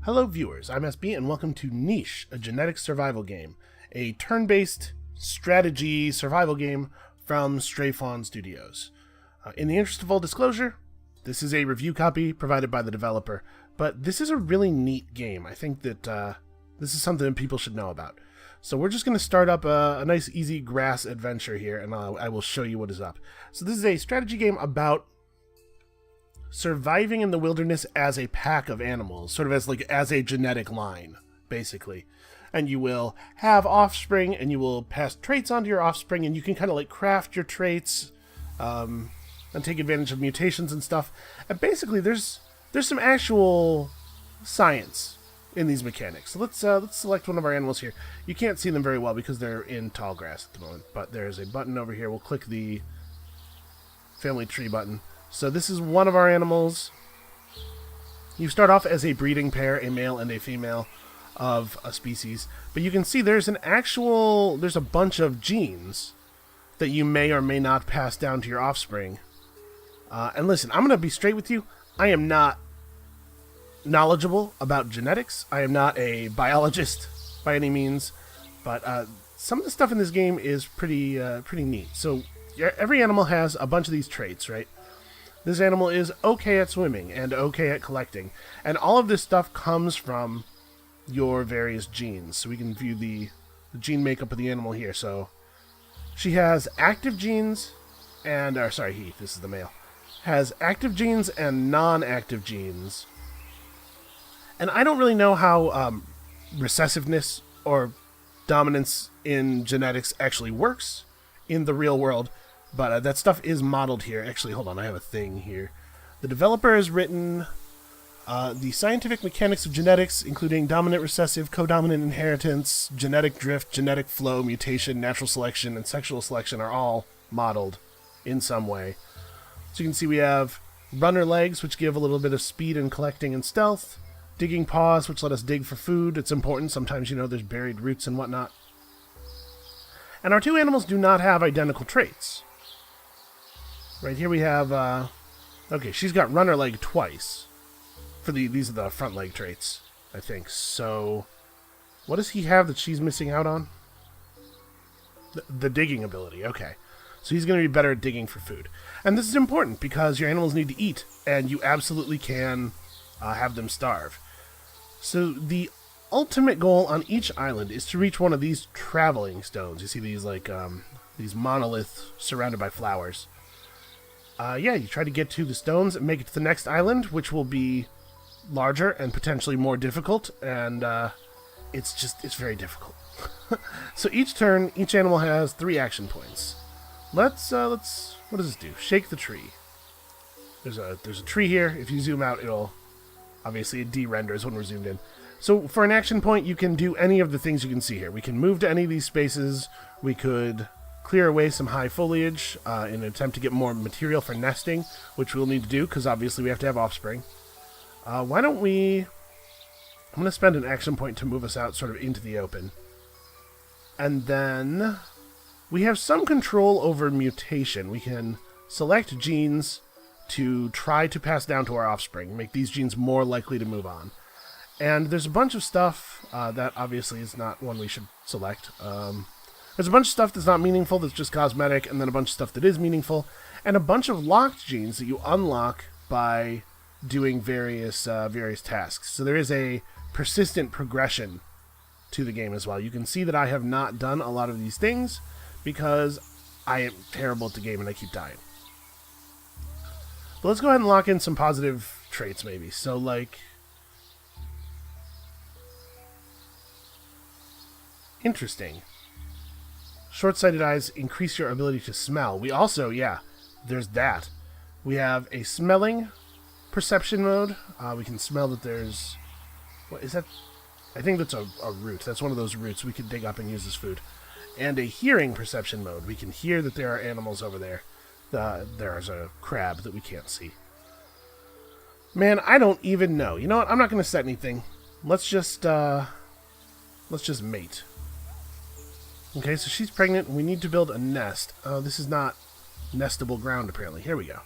Hello viewers, I'm SB and welcome to Niche, a genetic survival game, a turn-based strategy survival game from Stray Fawn Studios. In the interest of full disclosure, this is a review copy provided by the developer, but this is a really neat game. I think that this is something that people should know about. So we're just going to start up a nice easy grass adventure here, and I will show you what is up. So this is a strategy game about surviving in the wilderness as a pack of animals, sort of as a genetic line, basically. And you will have offspring, and you will pass traits onto your offspring, and you can kind of like craft your traits and take advantage of mutations and stuff. And basically, there's some actual science in these mechanics. So let's select one of our animals here. You can't see them very well because they're in tall grass at the moment, but there's a button over here. We'll click the family tree button. So this is one of our animals. You start off as a breeding pair, a male and a female of a species. But you can see there's a bunch of genes that you may or may not pass down to your offspring. And listen, I'm going to be straight with you. I am not knowledgeable about genetics. I am not a biologist by any means. But some of the stuff in this game is pretty neat. So every animal has a bunch of these traits, right? This animal is okay at swimming and okay at collecting. And all of this stuff comes from your various genes. So we can view the gene makeup of the animal here. So she has active genes and, this is the male, has active genes and non-active genes. And I don't really know how recessiveness or dominance in genetics actually works in the real world. But that stuff is modeled here. Actually, hold on, I have a thing here. The developer has written the scientific mechanics of genetics, including dominant recessive, codominant inheritance, genetic drift, genetic flow, mutation, natural selection, and sexual selection are all modeled in some way. So you can see we have runner legs, which give a little bit of speed in collecting and stealth. Digging paws, which let us dig for food. It's important. Sometimes, there's buried roots and whatnot. And our two animals do not have identical traits. Right here we have, okay, she's got runner leg twice. These are the front leg traits, I think. So, what does he have that she's missing out on? The digging ability, okay. So he's going to be better at digging for food. And this is important because your animals need to eat, and you absolutely can have them starve. So the ultimate goal on each island is to reach one of these traveling stones. You see these, these monoliths surrounded by flowers. You try to get to the stones and make it to the next island, which will be larger and potentially more difficult, and it's very difficult. So each turn, each animal has 3 action points. Let's what does this do? Shake the tree. There's a tree here. If you zoom out, it de-renders when we're zoomed in. So for an action point, you can do any of the things you can see here. We can move to any of these spaces. We could clear away some high foliage in an attempt to get more material for nesting, which we'll need to do because obviously we have to have offspring. I'm going to spend an action point to move us out sort of into the open. And then we have some control over mutation. We can select genes to try to pass down to our offspring, make these genes more likely to move on. And there's a bunch of stuff that obviously is not one we should select. There's a bunch of stuff that's not meaningful, that's just cosmetic, and then a bunch of stuff that is meaningful, and a bunch of locked genes that you unlock by doing various tasks. So there is a persistent progression to the game as well. You can see that I have not done a lot of these things because I am terrible at the game and I keep dying. But let's go ahead and lock in some positive traits maybe. So interesting. Short-sighted eyes increase your ability to smell. We also, there's that. We have a smelling perception mode. We can smell that there's... What is that? I think that's a root. That's one of those roots we could dig up and use as food. And a hearing perception mode. We can hear that there are animals over there. There's a crab that we can't see. Man, I don't even know. You know what? I'm not going to set anything. Let's just mate. Okay, so she's pregnant. We need to build a nest. Oh, this is not nestable ground, apparently. Here we go.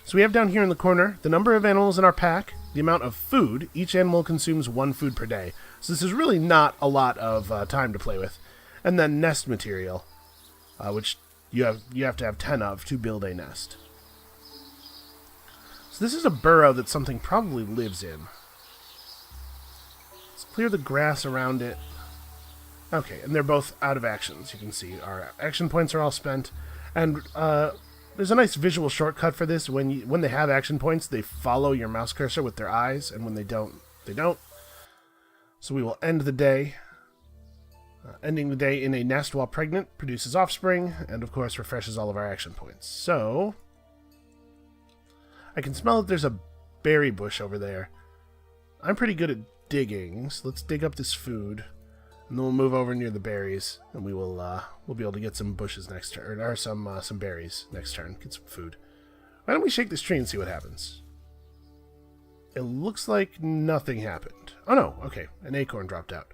So we have down here in the corner the number of animals in our pack, the amount of food. Each animal consumes 1 food per day. So this is really not a lot of time to play with. And then nest material, which you have to have 10 of to build a nest. So this is a burrow that something probably lives in. Let's clear the grass around it. Okay, and they're both out of actions. You can see our action points are all spent. And there's a nice visual shortcut for this. When they have action points, they follow your mouse cursor with their eyes, and when they don't, they don't. So we will end the day. Ending the day in a nest while pregnant produces offspring, and of course refreshes all of our action points. So I can smell that there's a berry bush over there. I'm pretty good at digging, so let's dig up this food. And then we'll move over near the berries, and we'll be able to get some bushes next turn, or some berries next turn. Get some food. Why don't we shake this tree and see what happens? It looks like nothing happened. Oh no, okay, an acorn dropped out.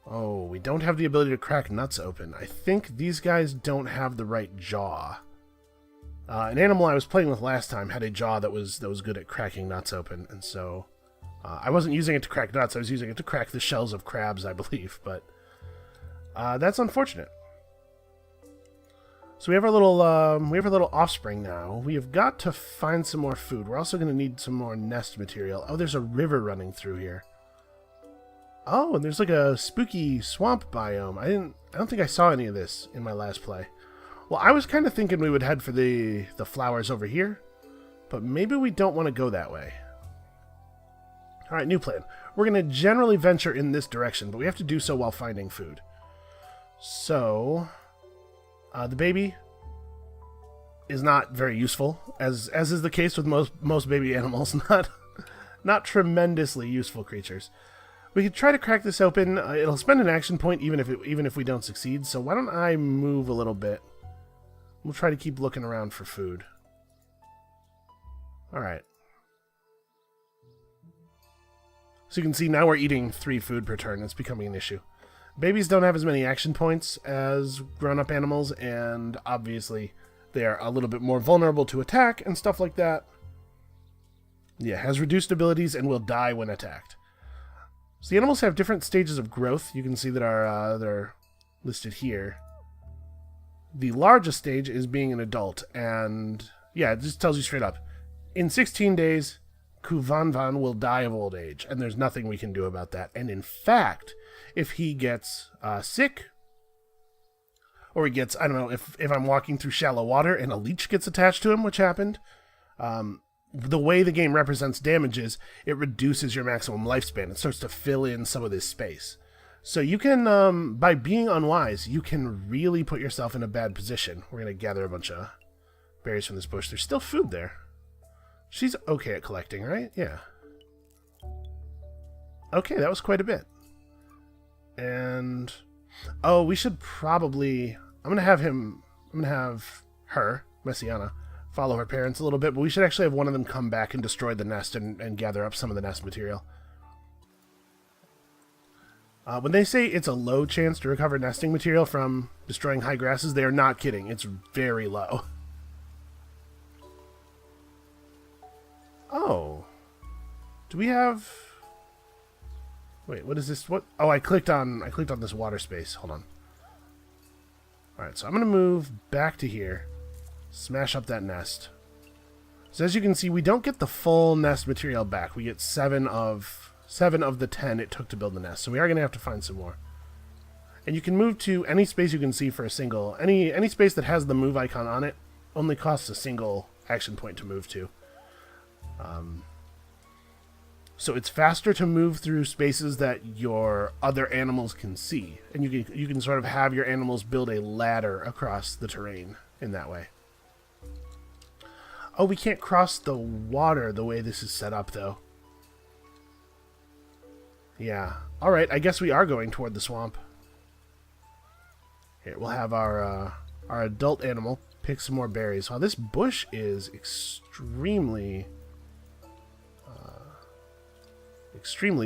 Oh, we don't have the ability to crack nuts open. I think these guys don't have the right jaw. An animal I was playing with last time had a jaw that was good at cracking nuts open, and so I wasn't using it to crack nuts. I was using it to crack the shells of crabs, I believe. But that's unfortunate. So we have our little offspring now. We have got to find some more food. We're also going to need some more nest material. Oh, there's a river running through here. Oh, and there's like a spooky swamp biome. I don't think I saw any of this in my last play. Well, I was kind of thinking we would head for the flowers over here, but maybe we don't want to go that way. All right, new plan. We're going to generally venture in this direction, but we have to do so while finding food. So, the baby is not very useful, as is the case with most baby animals. Not tremendously useful creatures. We could try to crack this open. It'll spend an action point even if we don't succeed. So why don't I move a little bit? We'll try to keep looking around for food. All right. So you can see now we're eating 3 food per turn. It's becoming an issue. Babies don't have as many action points as grown-up animals, and obviously they are a little bit more vulnerable to attack and stuff like that. Yeah, has reduced abilities and will die when attacked. So the animals have different stages of growth. You can see that they're listed here. The largest stage is being an adult, and yeah, it just tells you straight up. In 16 days, Kuvanvan will die of old age, and there's nothing we can do about that. And in fact, if he gets sick, or he gets, I don't know, if I'm walking through shallow water and a leech gets attached to him, which happened, the way the game represents damage is it reduces your maximum lifespan. It starts to fill in some of this space. So you can, by being unwise, you can really put yourself in a bad position. We're going to gather a bunch of berries from this bush. There's still food there. She's okay at collecting, right? Yeah. Okay, that was quite a bit. And, oh, we should probably, I'm going to have her, Messiana, follow her parents a little bit, but we should actually have one of them come back and destroy the nest and gather up some of the nest material. When they say it's a low chance to recover nesting material from destroying high grasses, they are not kidding. It's very low. Oh. Do we have... Wait, what is this? What? Oh, I clicked on this water space. Hold on. Alright, so I'm going to move back to here. Smash up that nest. So as you can see, we don't get the full nest material back. We get 7 of the 10 it took to build the nest. So we are going to have to find some more. And you can move to any space you can see for a single... Any space that has the move icon on it only costs a single action point to move to. So it's faster to move through spaces that your other animals can see. And you can sort of have your animals build a ladder across the terrain in that way. Oh, we can't cross the water the way this is set up, though. Yeah. Alright, I guess we are going toward the swamp. Here, we'll have our adult animal pick some more berries. Wow, this bush is extremely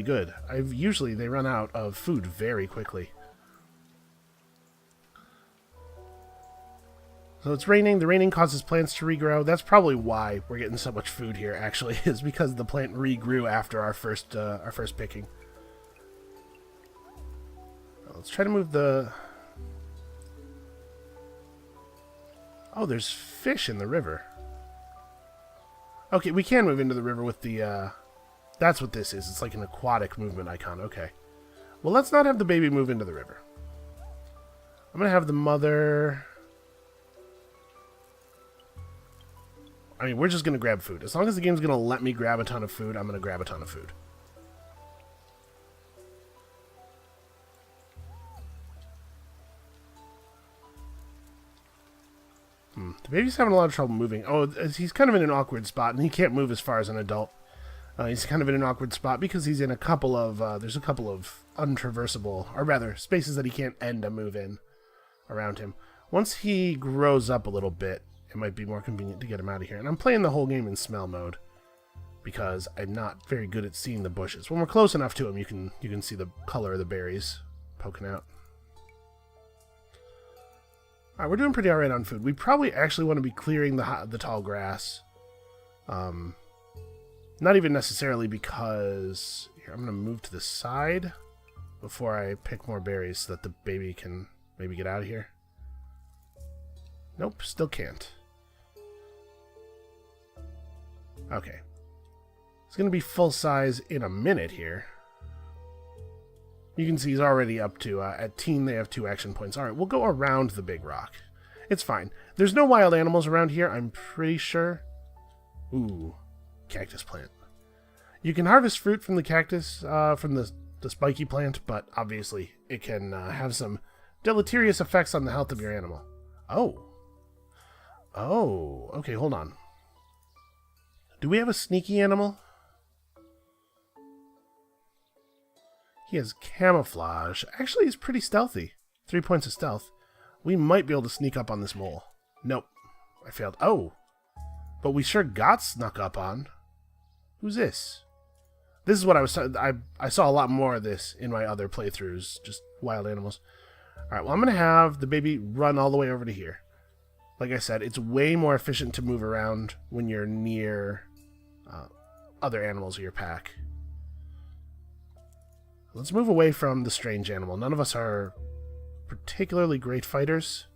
good. Usually they run out of food very quickly. So it's raining. The raining causes plants to regrow. That's probably why we're getting so much food here, actually, is because the plant regrew after our first picking. Let's try to move the... Oh, there's fish in the river. Okay, we can move into the river with the... That's what this is. It's like an aquatic movement icon. Okay. Well, let's not have the baby move into the river. I'm going to have the mother... I mean, we're just going to grab food. As long as the game's going to let me grab a ton of food, I'm going to grab a ton of food. The baby's having a lot of trouble moving. Oh, he's kind of in an awkward spot, and he can't move as far as an adult. He's kind of in an awkward spot because he's in a couple of... there's a couple of untraversable, or rather, spaces that he can't end a move in around him. Once he grows up a little bit, it might be more convenient to get him out of here. And I'm playing the whole game in smell mode because I'm not very good at seeing the bushes. When we're close enough to him, you can see the color of the berries poking out. Alright, we're doing pretty alright on food. We probably actually want to be clearing the tall grass. Not even necessarily because... Here, I'm going to move to the side before I pick more berries so that the baby can maybe get out of here. Nope, still can't. Okay. It's going to be full size in a minute here. You can see he's already up to, at teen they have 2 action points. Alright, we'll go around the big rock. It's fine. There's no wild animals around here, I'm pretty sure. Ooh, cactus plant. You can harvest fruit from the cactus, from the spiky plant, but obviously it can have some deleterious effects on the health of your animal. Oh. Oh, okay, hold on. Do we have a sneaky animal? He has camouflage. Actually, he's pretty stealthy. 3 points of stealth. We might be able to sneak up on this mole. Nope. I failed. Oh. But we sure got snuck up on. Who's this? This is what I was... I saw a lot more of this in my other playthroughs. Just wild animals. Alright, well, I'm going to have the baby run all the way over to here. Like I said, it's way more efficient to move around when you're near other animals of your pack. Let's move away from the strange animal. None of us are particularly great fighters.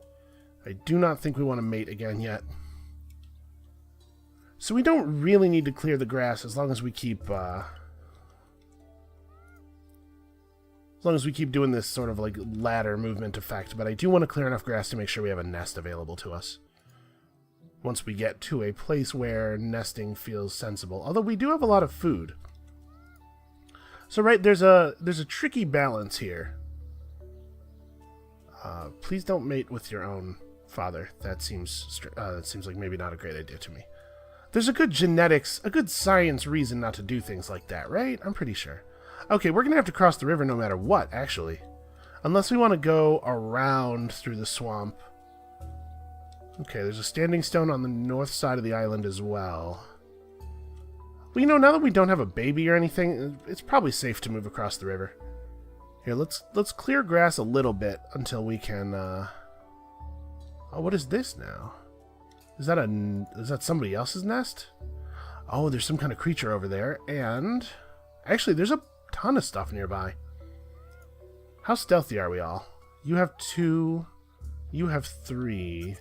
I do not think we want to mate again yet. So we don't really need to clear the grass as long as we keep doing this sort of like ladder movement effect. But I do want to clear enough grass to make sure we have a nest available to us once we get to a place where nesting feels sensible. Although we do have a lot of food. So right, there's a tricky balance here. Please don't mate with your own father. That seems like maybe not a great idea to me. There's a good genetics, a good science reason not to do things like that, right? I'm pretty sure. Okay, we're gonna have to cross the river no matter what, actually. Unless we want to go around through the swamp. Okay, there's a standing stone on the north side of the island as well. Well, you know, now that we don't have a baby or anything, it's probably safe to move across the river. Here, let's clear grass a little bit until we can, Oh, what is this now? Is that somebody else's nest? Oh, there's some kind of creature over there, and... Actually, there's a ton of stuff nearby. How stealthy are we all? You have 2. You have 3.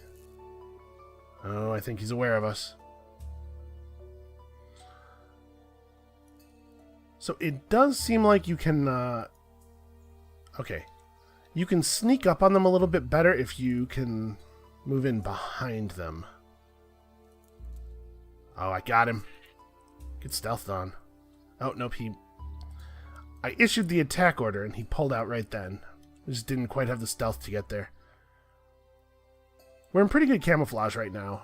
Oh, I think he's aware of us. So it does seem like you can, okay. You can sneak up on them a little bit better if you can move in behind them. Oh, I got him. Get stealthed on. Oh, nope, I issued the attack order and he pulled out right then. I just didn't quite have the stealth to get there. We're in pretty good camouflage right now,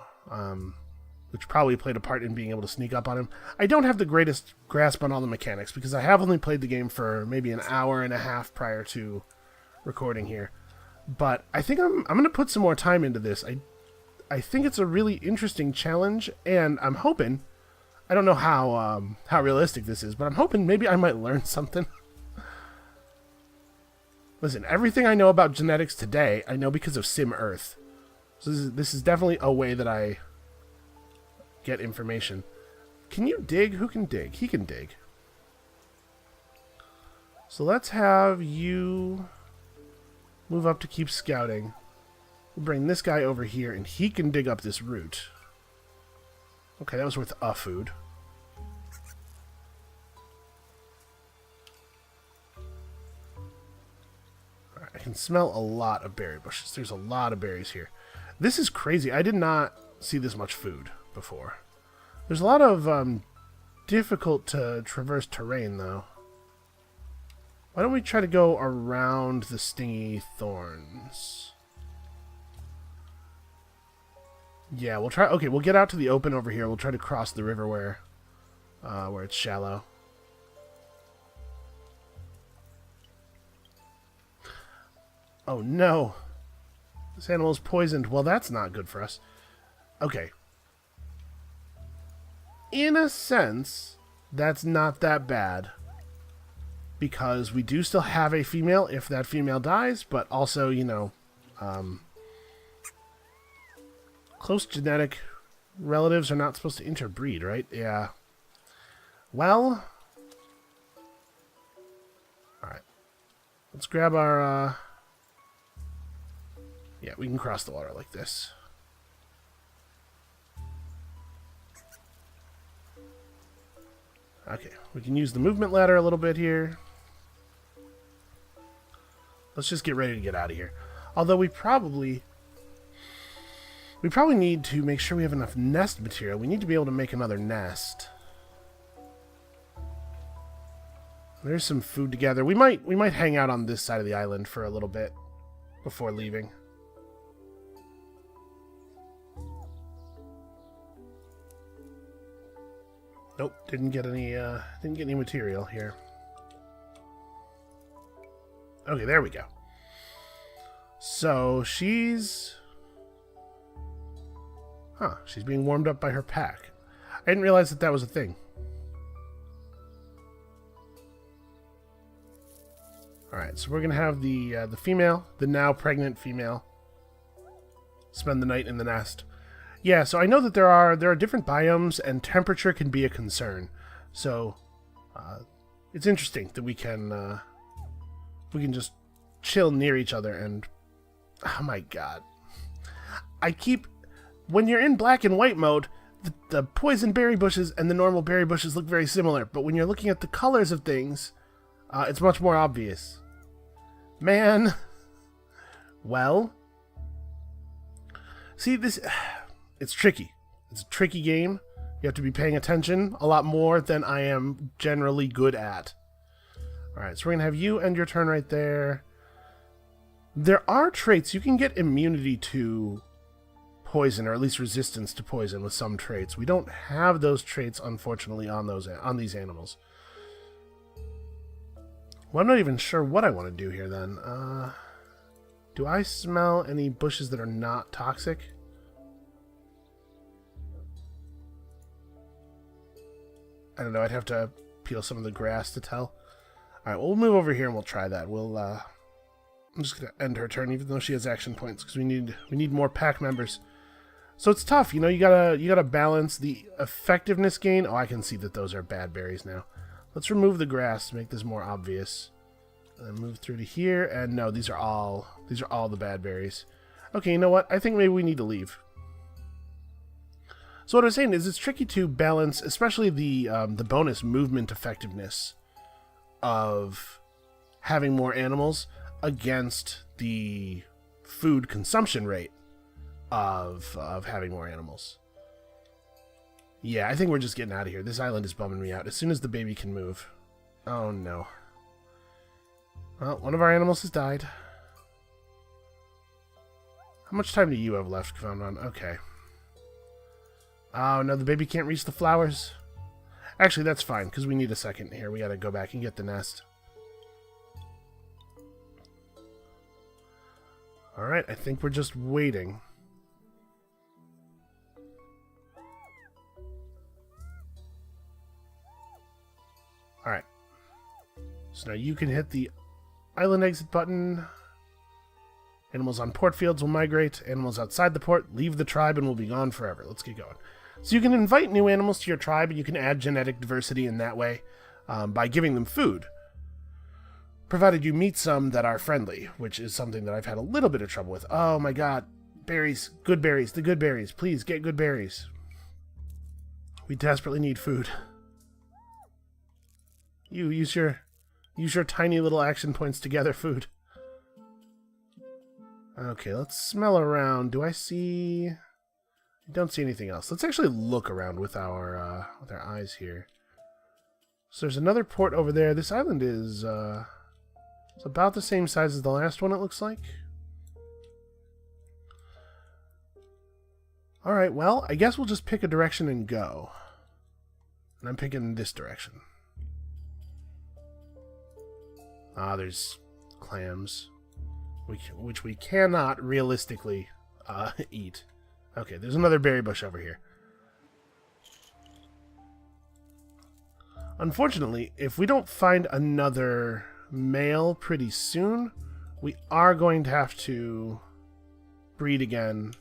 which probably played a part in being able to sneak up on him. I don't have the greatest grasp on all the mechanics because I have only played the game for maybe an hour and a half prior to recording here. But I think I'm going to put some more time into this. I think it's a really interesting challenge, and I'm hoping... I don't know how realistic this is, but I'm hoping maybe I might learn something. Listen, everything I know about genetics today, I know because of Sim Earth. So this is definitely a way that I get information. Can you dig? Who can dig? He can dig. So let's have you move up to keep scouting. We'll bring this guy over here, and he can dig up this root. Okay, that was worth a food. Alright, I can smell a lot of berry bushes. There's a lot of berries here. This is crazy. I did not see this much food before. There's a lot of difficult to traverse terrain, though. Why don't we try to go around the stingy thorns? Yeah, we'll try. Okay, we'll get out to the open over here. We'll try to cross the river where it's shallow. Oh no, this animal is poisoned. Well, that's not good for us. Okay. In a sense, that's not that bad. Because we do still have a female if that female dies, but also, you know, close genetic relatives are not supposed to interbreed, right? Yeah. Well, alright. Let's grab our, yeah, we can cross the water like this. Okay, we can use the movement ladder a little bit here. Let's just get ready to get out of here. Although we probably need to make sure we have enough nest material. We need to be able to make another nest. There's some food together. We might hang out on this side of the island for a little bit before leaving. Nope, didn't get any material here. Okay, there we go. So she's being warmed up by her pack. I didn't realize that was a thing. Alright, so we're gonna have the female, the now pregnant female, spend the night in the nest. Yeah, so I know that there are different biomes, and temperature can be a concern. So it's interesting that we can just chill near each other. And oh my god, when you're in black and white mode, the poison berry bushes and the normal berry bushes look very similar. But when you're looking at the colors of things, it's much more obvious. Man, well, see this. It's tricky. It's a tricky game. You have to be paying attention a lot more than I am generally good at. Alright, so we're going to have you end your turn right there. There are traits. You can get immunity to poison, or at least resistance to poison with some traits. We don't have those traits, unfortunately, on these animals. Well, I'm not even sure what I want to do here, then. Do I smell any bushes that are not toxic? I don't know, I'd have to peel some of the grass to tell. Alright, we'll move over here and we'll try that. I'm just gonna end her turn, even though she has action points, because we need more pack members. So it's tough, you know, you gotta balance the effectiveness gain. Oh, I can see that those are bad berries now. Let's remove the grass to make this more obvious. And then move through to here, and no, these are all the bad berries. Okay, you know what? I think maybe we need to leave. So what I was saying is it's tricky to balance, especially the bonus movement effectiveness of having more animals against the food consumption rate of having more animals. Yeah, I think we're just getting out of here. This island is bumming me out. As soon as the baby can move. Oh no. Well, one of our animals has died. How much time do you have left, Kvaunron? Okay. Oh, no, the baby can't reach the flowers. Actually, that's fine, because we need a second here. We gotta go back and get the nest. Alright, I think we're just waiting. Alright. So now you can hit the island exit button. Animals on port fields will migrate. Animals outside the port leave the tribe and will be gone forever. Let's get going. So you can invite new animals to your tribe, and you can add genetic diversity in that way by giving them food, provided you meet some that are friendly, which is something that I've had a little bit of trouble with. Oh my god, berries, good berries, the good berries. Please get good berries. We desperately need food. You use your tiny little action points to gather food. Okay, let's smell around. Do I see? I don't see anything else. Let's actually look around with our eyes here. So there's another port over there. This island is it's about the same size as the last one, it looks like. Alright, well, I guess we'll just pick a direction and go. And I'm picking this direction. Ah, there's clams, which we cannot realistically eat. Okay, there's another berry bush over here. Unfortunately, if we don't find another male pretty soon, we are going to have to breed again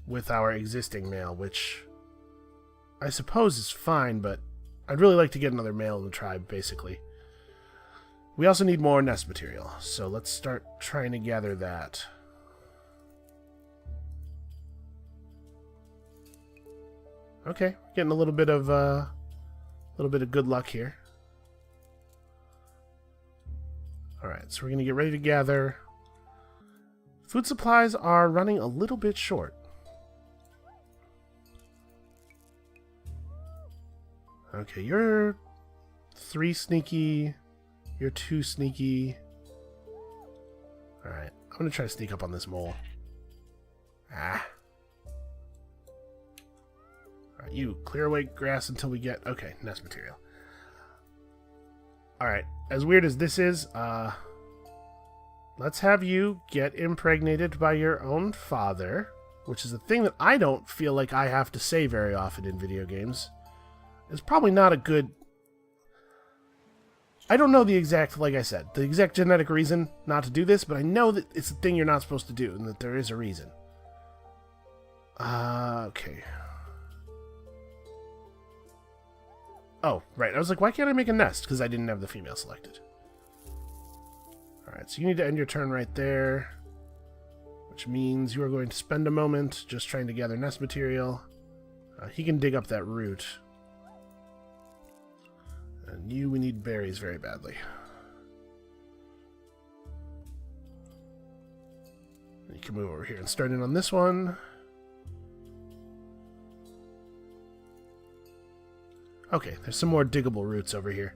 with our existing male, which I suppose is fine, but I'd really like to get another male in the tribe, basically. We also need more nest material, so let's start trying to gather that. Okay, getting a little bit of good luck here. Alright, so we're going to get ready to gather. Food supplies are running a little bit short. Okay, you're 3 sneaky. You're 2 sneaky. Alright, I'm going to try to sneak up on this mole. Ah. Alright, you clear away grass until we get... Okay, nest material. Alright, as weird as this is, let's have you get impregnated by your own father, which is a thing that I don't feel like I have to say very often in video games. It's probably not a good... I don't know the exact, like I said, the exact genetic reason not to do this, but I know that it's a thing you're not supposed to do, and that there is a reason. Okay. Oh, right. I was like, why can't I make a nest? Because I didn't have the female selected. Alright, so you need to end your turn right there, which means you are going to spend a moment just trying to gather nest material. He can dig up that root. And we need berries very badly. And you can move over here and start in on this one. Okay, there's some more diggable roots over here.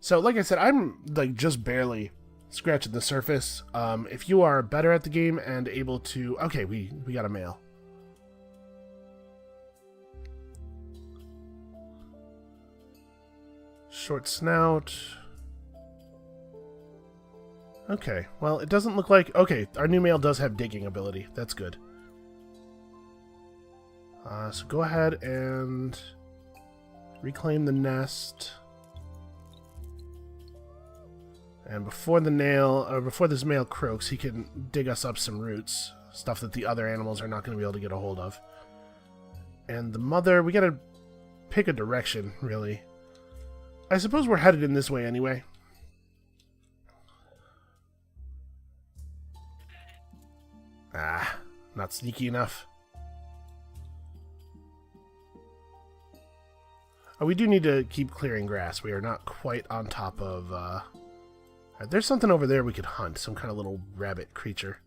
So, like I said, I'm like just barely scratching the surface. If you are better at the game and able to... Okay, we got a male. Short snout. Okay, well, it doesn't look like... Okay, our new male does have digging ability. That's good. So go ahead and reclaim the nest. And before this male croaks, he can dig us up some roots. Stuff that the other animals are not going to be able to get a hold of. And the mother, we gotta pick a direction, really. I suppose we're headed in this way anyway. Ah, not sneaky enough. Oh, we do need to keep clearing grass. We are not quite on top of... There's something over there we could hunt. Some kind of little rabbit creature.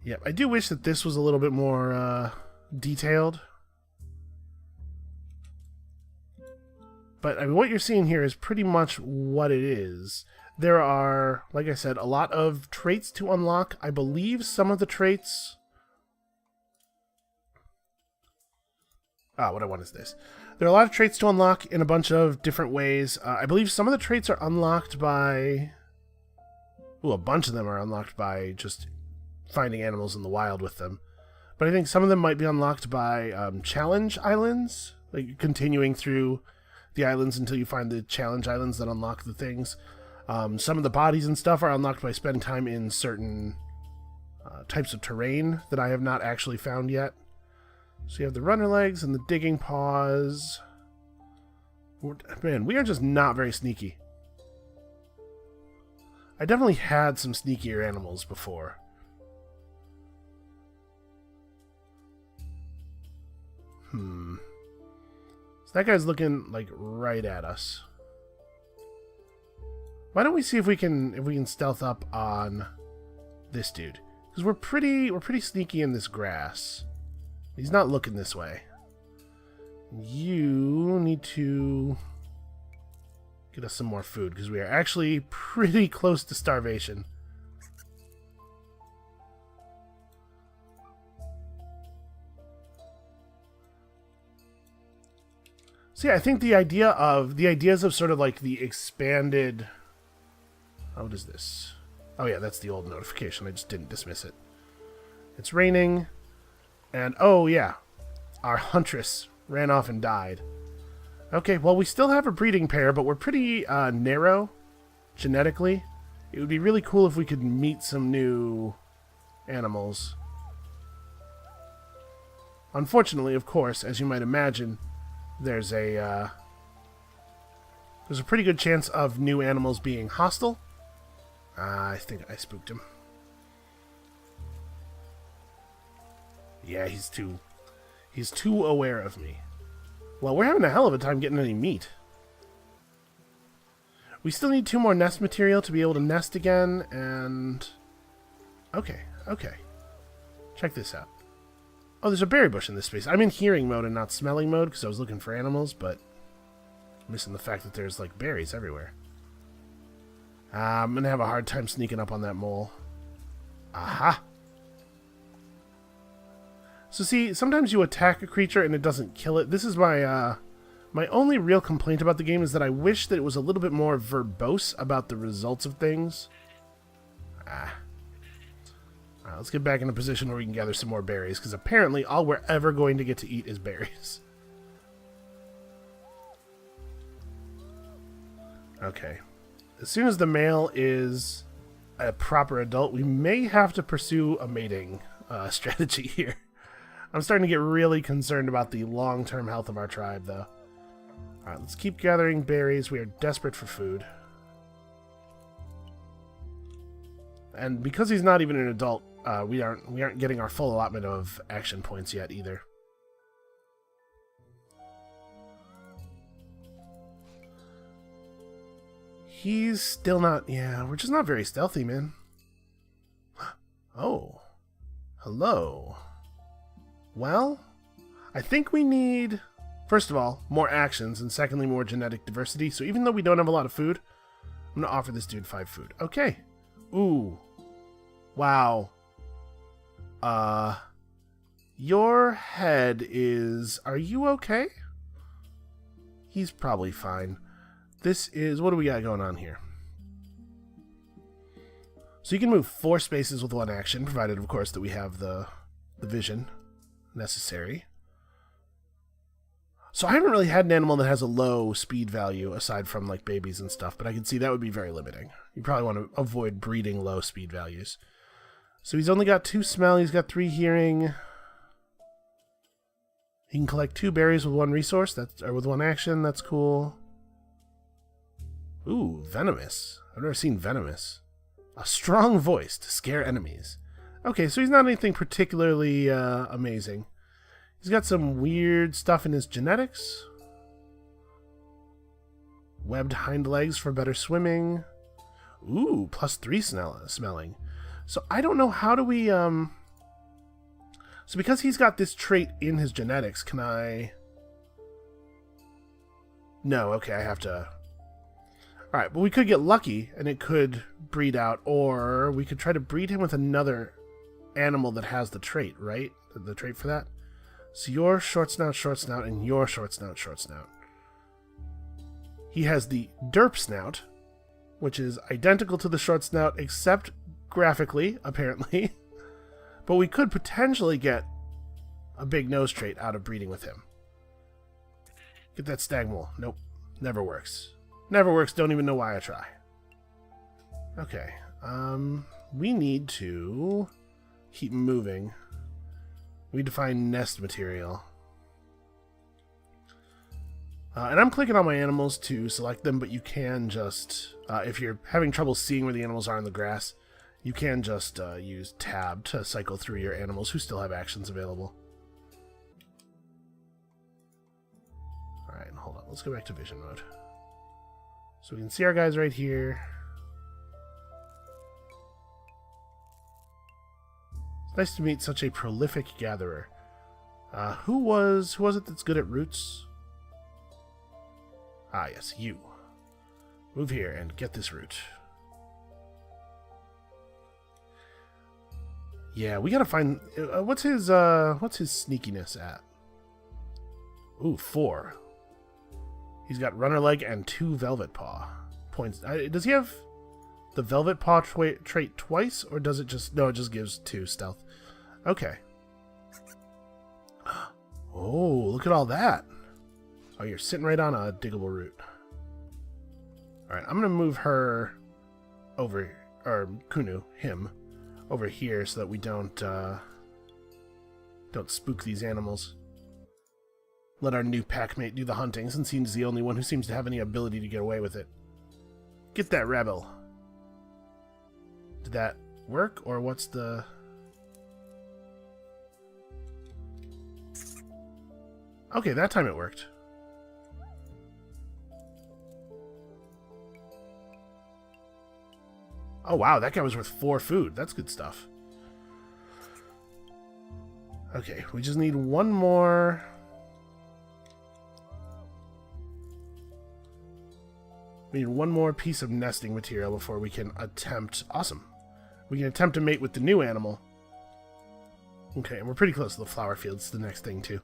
Yep, I do wish that this was a little bit more detailed. But I mean, what you're seeing here is pretty much what it is. There are, like I said, a lot of traits to unlock. I believe some of the traits... what I want is this. There are a lot of traits to unlock in a bunch of different ways. I believe some of the traits are unlocked by... Ooh, a bunch of them are unlocked by just finding animals in the wild with them. But I think some of them might be unlocked by challenge islands, like continuing through the islands until you find the challenge islands that unlock the things. Some of the bodies and stuff are unlocked by spending time in certain types of terrain that I have not actually found yet. So you have the runner legs and the digging paws. Man, we are just not very sneaky. I definitely had some sneakier animals before. So that guy's looking like right at us. Why don't we see if we can stealth up on this dude? Because we're pretty sneaky in this grass. He's not looking this way. You need to get us some more food because we are actually pretty close to starvation. So yeah, I think the ideas of sort of like the expanded. Oh, what is this? Oh yeah, that's the old notification. I just didn't dismiss it. It's raining, and oh yeah, our huntress ran off and died. Okay, well we still have a breeding pair, but we're pretty narrow genetically. It would be really cool if we could meet some new animals. Unfortunately, of course, as you might imagine, there's a pretty good chance of new animals being hostile. I think I spooked him. Yeah, he's too aware of me. Well, we're having a hell of a time getting any meat. We still need 2 more nest material to be able to nest again, and... Okay. Check this out. Oh, there's a berry bush in this space. I'm in hearing mode and not smelling mode because I was looking for animals, but I'm missing the fact that there's, like, berries everywhere. I'm going to have a hard time sneaking up on that mole. Aha! So see, sometimes you attack a creature and it doesn't kill it. This is my my only real complaint about the game is that I wish that it was a little bit more verbose about the results of things. Alright, let's get back in a position where we can gather some more berries, because apparently all we're ever going to get to eat is berries. Okay. As soon as the male is a proper adult, we may have to pursue a mating strategy here. I'm starting to get really concerned about the long-term health of our tribe, though. Alright, let's keep gathering berries. We are desperate for food. And because he's not even an adult, we aren't getting our full allotment of action points yet, either. He's still not... Yeah, we're just not very stealthy, man. Oh. Hello. Well, I think we need, first of all, more actions, and secondly, more genetic diversity. So even though we don't have a lot of food, I'm going to offer this dude 5 food. Okay. Ooh. Wow. Your head is... Are you okay? He's probably fine. This is... What do we got going on here? So you can move 4 spaces with 1 action, provided, of course, that we have the vision necessary. So I haven't really had an animal that has a low speed value, aside from, like, babies and stuff, but I can see that would be very limiting. You probably want to avoid breeding low speed values. So he's only got 2 smell, he's got 3 hearing... He can collect 2 berries with 1 resource, or with 1 action, that's cool. Ooh, venomous. I've never seen venomous. A strong voice to scare enemies. Okay, so he's not anything particularly amazing. He's got some weird stuff in his genetics. Webbed hind legs for better swimming. Ooh, +3 smelling. So I don't know, how do we... So because he's got this trait in his genetics, can I... No, okay, I have to... Alright, but we could get lucky, and it could breed out, or we could try to breed him with another animal that has the trait, right? The trait for that? So your short snout, and your short snout. He has the derp snout, which is identical to the short snout, except graphically, apparently. But we could potentially get a big nose trait out of breeding with him. Get that stag mole. Nope. Never works. Never works. Don't even know why I try. Okay. We need to keep moving. We need to find nest material. And I'm clicking on my animals to select them, but you can just, if you're having trouble seeing where the animals are in the grass, you can just use tab to cycle through your animals who still have actions available. Alright, hold on. Let's go back to vision mode. So we can see our guys right here. It's nice to meet such a prolific gatherer. Who was it that's good at roots? Ah, yes, you. Move here and get this root. Yeah, we gotta find... what's his sneakiness at? Ooh, 4. He's got runner leg and 2 velvet paw points. Does he have the velvet paw trait twice, or does it just... No, it just gives 2 stealth. Okay. Oh, look at all that. Oh, you're sitting right on a diggable root. Alright, I'm going to move her over, or Kunu, him, over here so that we don't spook these animals. Let our new packmate do the hunting, since he's the only one who seems to have any ability to get away with it. Get that rebel. Did that work, or what's the... Okay, that time it worked. Oh wow, that guy was worth 4 food. That's good stuff. Okay, we just need one more. We need one more piece of nesting material before we can attempt... Awesome. We can attempt to mate with the new animal. Okay, and we're pretty close to the flower fields, the next thing too.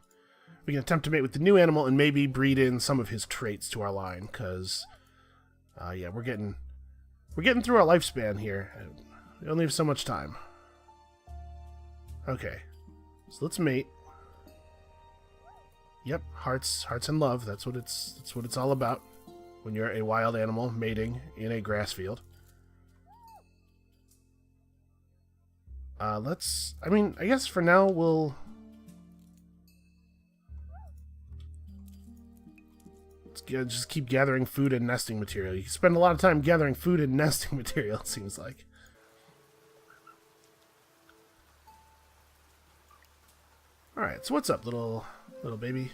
We can attempt to mate with the new animal and maybe breed in some of his traits to our line, because... yeah, we're getting through our lifespan here. We only have so much time. Okay. So let's mate. Yep, hearts and love. That's what it's all about when you're a wild animal mating in a grass field. I guess for now we'll just keep gathering food and nesting material. You can spend a lot of time gathering food and nesting material, it seems like. Alright, so what's up, little baby?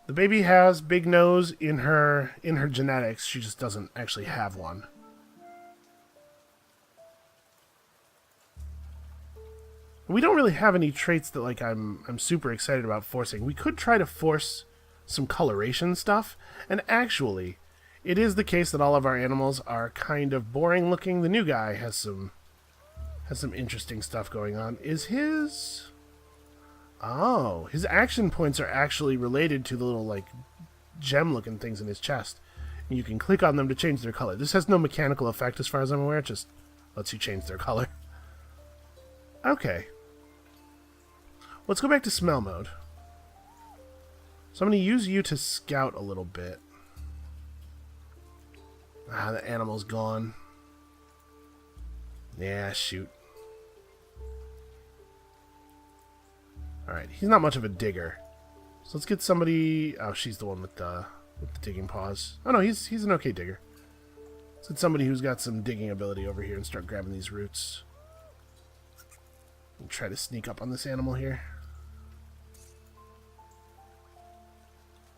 The baby has big nose in her genetics. She just doesn't actually have one. We don't really have any traits that like I'm super excited about forcing. We could try to force some coloration stuff, and actually, it is the case that all of our animals are kind of boring looking. The new guy has some interesting stuff going on. Is his... Oh, his action points are actually related to the little, like, gem-looking things in his chest. And you can click on them to change their color. This has no mechanical effect as far as I'm aware. It just lets you change their color. Okay. Let's go back to smell mode. So I'm going to use you to scout a little bit. Ah, the animal's gone. Yeah, shoot. Alright, he's not much of a digger. So let's get somebody... Oh, she's the one with the digging paws. Oh no, he's an okay digger. Let's get somebody who's got some digging ability over here and start grabbing these roots. And try to sneak up on this animal here.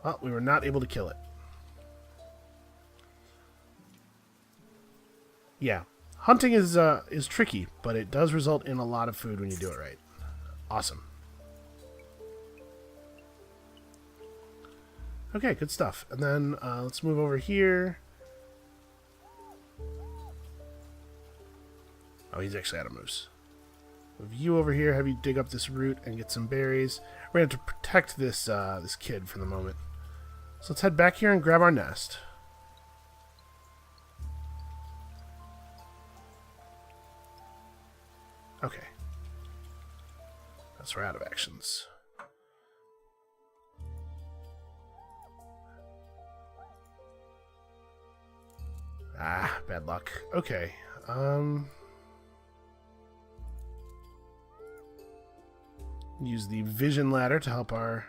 Well, we were not able to kill it. Yeah, hunting is tricky, but it does result in a lot of food when you do it right. Awesome. Okay, good stuff. And then let's move over here. Oh, he's actually out of moves. Move you over here, have you dig up this root and get some berries. We're going to have to protect this this kid for the moment. So let's head back here and grab our nest. Okay. That's we're out of actions. Ah, bad luck. Okay. Use the vision ladder to help our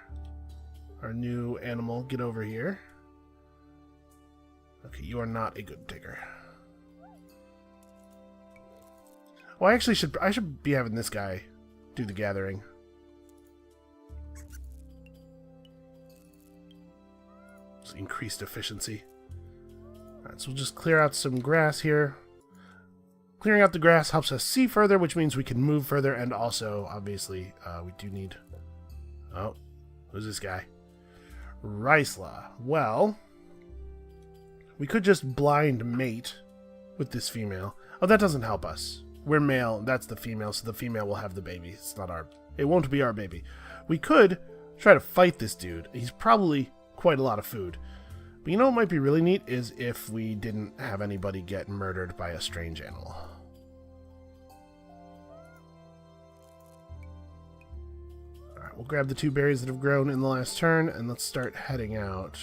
new animal get over here. Okay, you are not a good digger. Well, I actually should be having this guy do the gathering. Just increased efficiency. Alright, so we'll just clear out some grass here. Clearing out the grass helps us see further, which means we can move further, and also, obviously, we do need... Oh, who's this guy? Rysla. Well, we could just blind mate with this female. Oh, that doesn't help us. We're male, that's the female, so the female will have the baby. It's not our... It won't be our baby. We could try to fight this dude. He's probably quite a lot of food. But you know what might be really neat is if we didn't have anybody get murdered by a strange animal. Alright, we'll grab the 2 berries that have grown in the last turn, and let's start heading out.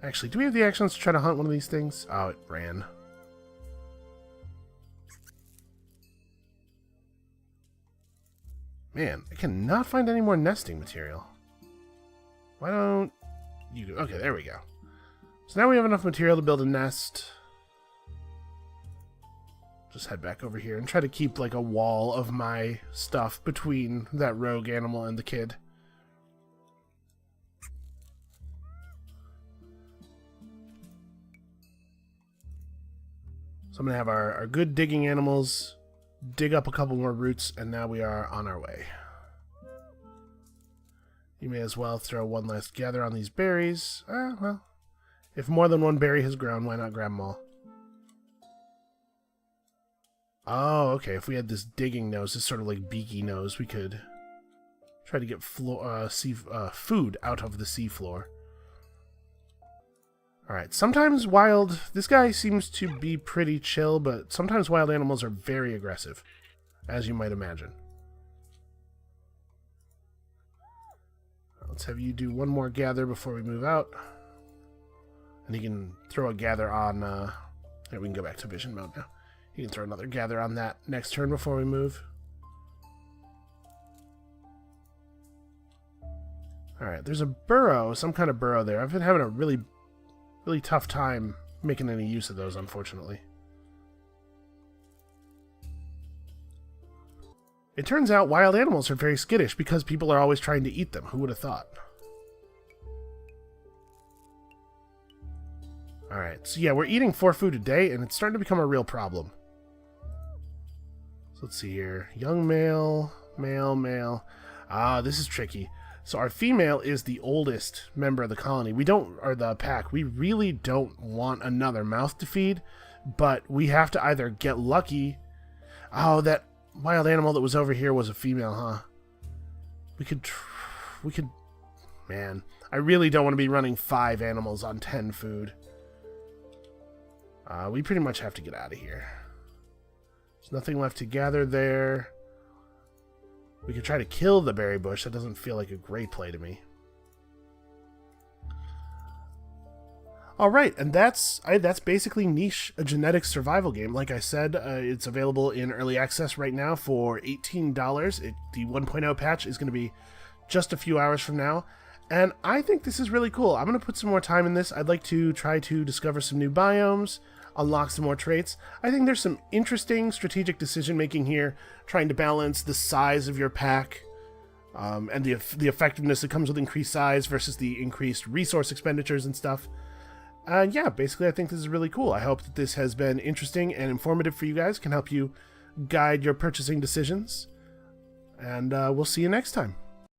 Actually, do we have the actions to try to hunt one of these things? Oh, it ran. Man, I cannot find any more nesting material. Why don't you... Okay, there we go. So now we have enough material to build a nest. Just head back over here and try to keep like a wall of my stuff between that rogue animal and the kid. So I'm going to have our good digging animals dig up a couple more roots, and now we are on our way. You may as well throw one last gather on these berries. Well, if more than one berry has grown, why not grab them all? Oh, okay, if we had this digging nose, this sort of like beaky nose, we could try to get food out of the seafloor. Alright, sometimes wild... This guy seems to be pretty chill, but sometimes wild animals are very aggressive, as you might imagine. Let's have you do one more gather before we move out. And he can throw a gather on... Here, we can go back to vision mode now. He can throw another gather on that next turn before we move. Alright, there's a burrow, some kind of burrow there. I've been having a really tough time making any use of those, unfortunately. It turns out wild animals are very skittish because people are always trying to eat them. Who would have thought? Alright, so yeah, we're eating 4 food a day, and it's starting to become a real problem. So let's see here. Young male, male. Ah, this is tricky. So our female is the oldest member of the colony. Or the pack. We really don't want another mouth to feed, but we have to either get lucky. Oh, that wild animal that was over here was a female, huh? We could, man, I really don't want to be running 5 animals on 10 food. We pretty much have to get out of here. There's nothing left to gather there. We could try to kill the berry bush. That doesn't feel like a great play to me. Alright, and that's basically Niche, a genetic survival game. Like I said, it's available in early access right now for $18. The 1.0 patch is going to be just a few hours from now. And I think this is really cool. I'm going to put some more time in this. I'd like to try to discover some new biomes, unlock some more traits. I think there's some interesting strategic decision making here, trying to balance the size of your pack and the effectiveness that comes with increased size versus the increased resource expenditures and stuff. Yeah, basically I think this is really cool. I hope that this has been interesting and informative for you guys, can help you guide your purchasing decisions. And we'll see you next time.